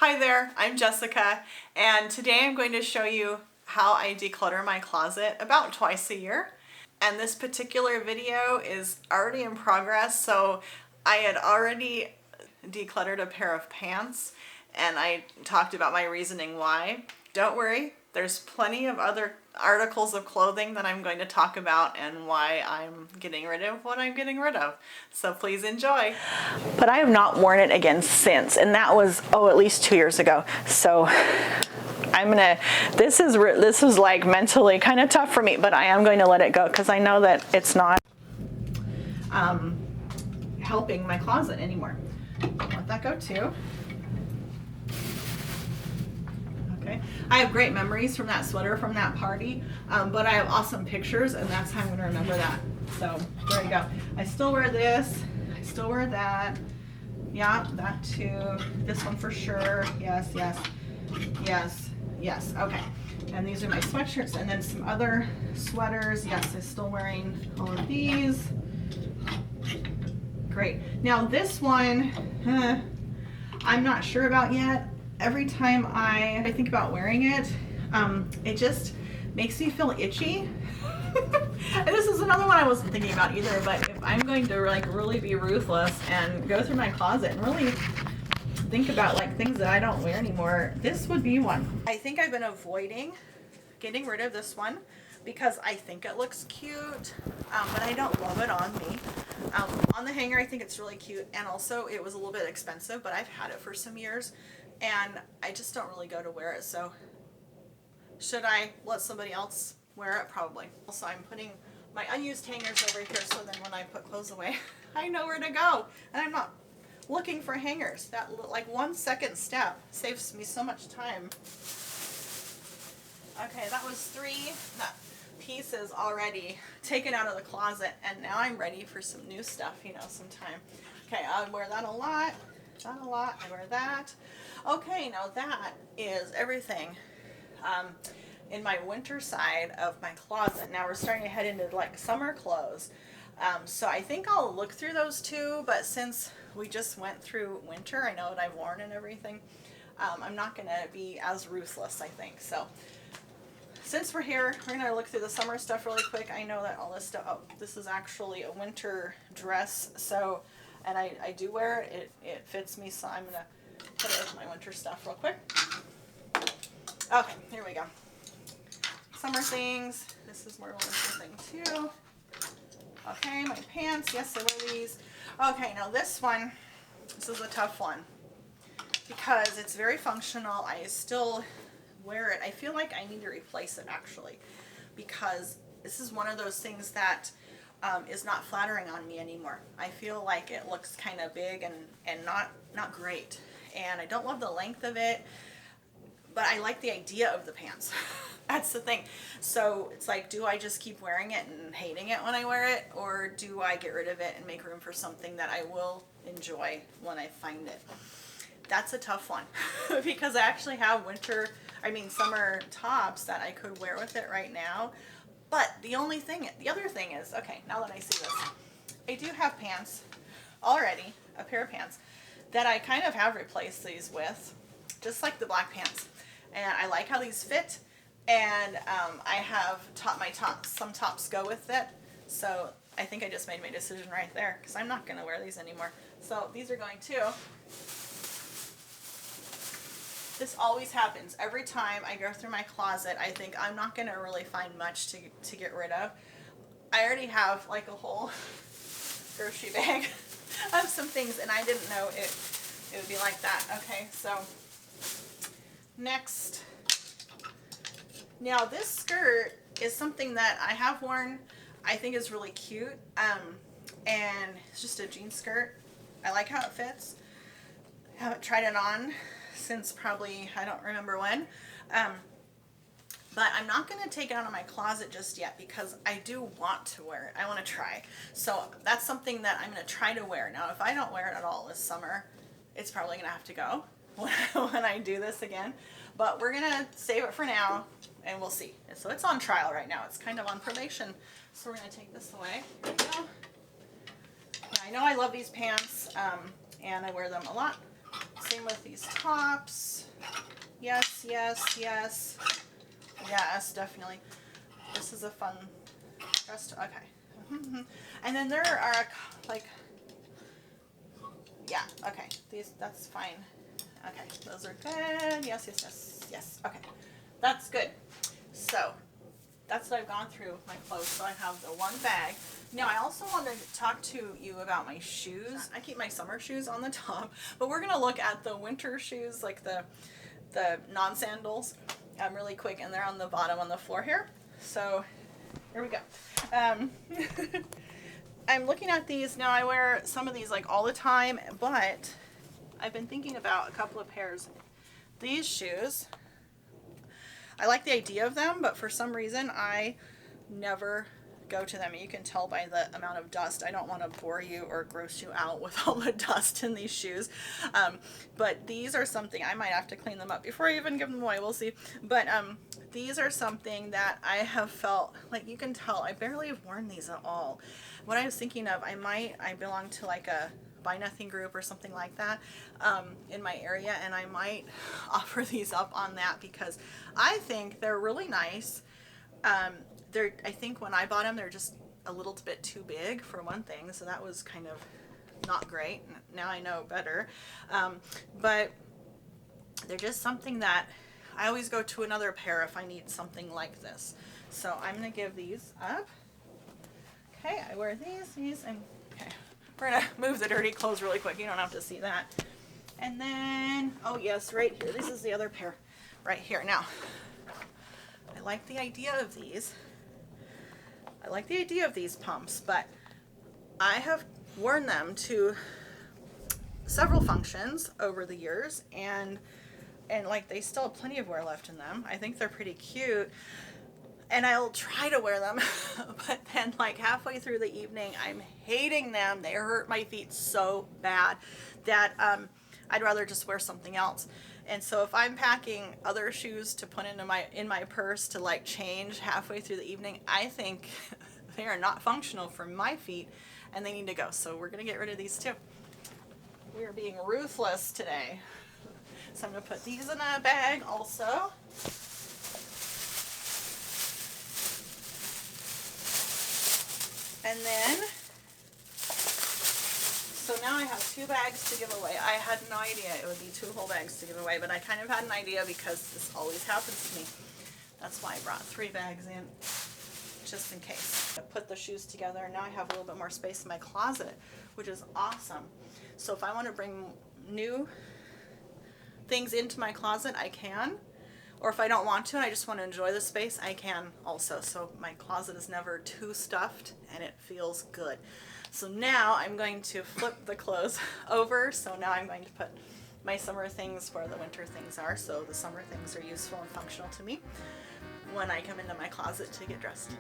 Hi there, I'm Jessica, and today I'm going to show you how I declutter my closet about twice a year. And this particular video is already in progress, so I had already decluttered a pair of pants, and I talked about my reasoning why. Don't worry, there's plenty of other articles of clothing that I'm going to talk about and why I'm getting rid of what I'm getting rid of. So please enjoy. But I have not worn it again since, and that was, at least 2 years ago. So this is like mentally kind of tough for me, but I am going to let it go because I know that it's not helping my closet anymore. Let that go too. Okay. I have great memories from that sweater from that party, but I have awesome pictures, and that's how I'm going to remember that. So there you go. I still wear this. I still wear that. Yeah, that too. This one for sure. Yes, yes, yes, yes. Okay. And these are my sweatshirts, and then some other sweaters. Yes, I'm still wearing all of these. Great. Now this one, I'm not sure about yet. Every time I think about wearing it, it just makes me feel itchy. And this is another one I wasn't thinking about either, but if I'm going to really be ruthless and go through my closet and really think about things that I don't wear anymore, this would be one. I think I've been avoiding getting rid of this one because I think it looks cute, but I don't love it on me. On the hanger, I think it's really cute, and also it was a little bit expensive, but I've had it for some years, and I just don't really go to wear it. So should I let somebody else wear it? Probably. Also, I'm putting my unused hangers over here, so then when I put clothes away, I know where to go, and I'm not looking for hangers. That 1 second step saves me so much time. Okay, that was 3 pieces already taken out of the closet, and now I'm ready for some new stuff, some time. Okay, I wear that a lot. Not a lot. I wear that. Okay, now that is everything in my winter side of my closet. Now we're starting to head into summer clothes. So I think I'll look through those too, but since we just went through winter, I know what I've worn and everything. I'm not going to be as ruthless, I think. So since we're here, we're going to look through the summer stuff really quick. I know that all this stuff, this is actually a winter dress, so, and I do wear it. It fits me, so I'm going to put it with my winter stuff real quick. Okay, here we go. Summer things. This is more of a winter thing too. Okay, my pants. Yes, I wear these. Okay, now this one, this is a tough one because it's very functional. I still wear it. I feel like I need to replace it actually, because this is one of those things that is not flattering on me anymore. I feel like it looks kind of big and not great, and I don't love the length of it, but I like the idea of the pants. That's the thing. So it's do I just keep wearing it and hating it when I wear it, or do I get rid of it and make room for something that I will enjoy when I find it? That's a tough one because I actually have summer tops that I could wear with it right now. But the other thing is, okay, now that I see this, I do have pants already, a pair of pants that I kind of have replaced these with, just like the black pants. And I like how these fit, and I have some tops go with it. So I think I just made my decision right there because I'm not going to wear these anymore. So these are going too. This always happens. Every time I go through my closet, I think I'm not going to really find much to get rid of. I already have a whole grocery bag of some things, and I didn't know it would be like that. Okay, so next. Now this skirt is something that I have worn. I think is really cute, and it's just a jean skirt. I like how it fits. I haven't tried it on since probably, I don't remember when, but I'm not going to take it out of my closet just yet because I do want to wear it. I want to try. So that's something that I'm going to try to wear. Now if I don't wear it at all this summer, it's probably going to have to go when I do this again, but we're going to save it for now and we'll see. So it's on trial right now. It's kind of on probation. So we're going to take this away. There we go. Yeah, I know I love these pants, and I wear them a lot. Same with these tops. Yes, yes, yes. Yes, definitely. This is a fun dress. Okay. And then there are like, yeah, okay. That's fine. Okay, those are good. Yes, yes, yes, yes. Okay, that's good. So that's what I've gone through my clothes. So I have the one bag. Now I also wanted to talk to you about my shoes. I keep my summer shoes on the top, but we're gonna look at the winter shoes, like the non-sandals, really quick, and they're on the bottom on the floor here. So here we go. I'm looking at these now. I wear some of these like all the time, but I've been thinking about a couple of pairs. These shoes, I like the idea of them, but for some reason I never go to them. You can tell by the amount of dust. I don't want to bore you or gross you out with all the dust in these shoes. But these are something, I might have to clean them up before I even give them away. We'll see. But these are something that I have felt, like you can tell, I barely have worn these at all. What I was thinking of, I belong to like a Buy Nothing group or something like that in my area, and I might offer these up on that because I think they're really nice. I think when I bought them, they're just a little bit too big for one thing, so that was kind of not great. Now I know better. But they're just something that I always go to another pair if I need something like this. So I'm going to give these up. Okay, I wear these, and okay. We're going to move the dirty clothes really quick. You don't have to see that. And then, oh yes, right here. This is the other pair right here. Now, I like the idea of these. I like the idea of these pumps, but I have worn them to several functions over the years, and like they still have plenty of wear left in them. I think they're pretty cute, and I'll try to wear them, but then like halfway through the evening, I'm hating them. They hurt my feet so bad that I'd rather just wear something else. And so if I'm packing other shoes to put into in my purse to like change halfway through the evening, I think they are not functional for my feet and they need to go. So we're gonna get rid of these too. We are being ruthless today. So I'm gonna put these in a bag also. And then, so now I have 2 bags to give away. I had no idea it would be 2 whole bags to give away, but I kind of had an idea because this always happens to me. That's why I brought 3 bags in, just in case. I put the shoes together, and now I have a little bit more space in my closet, which is awesome. So if I want to bring new things into my closet, I can. Or if I don't want to and I just want to enjoy the space, I can also. So my closet is never too stuffed and it feels good. So now I'm going to flip the clothes over. So now I'm going to put my summer things where the winter things are. So the summer things are useful and functional to me when I come into my closet to get dressed.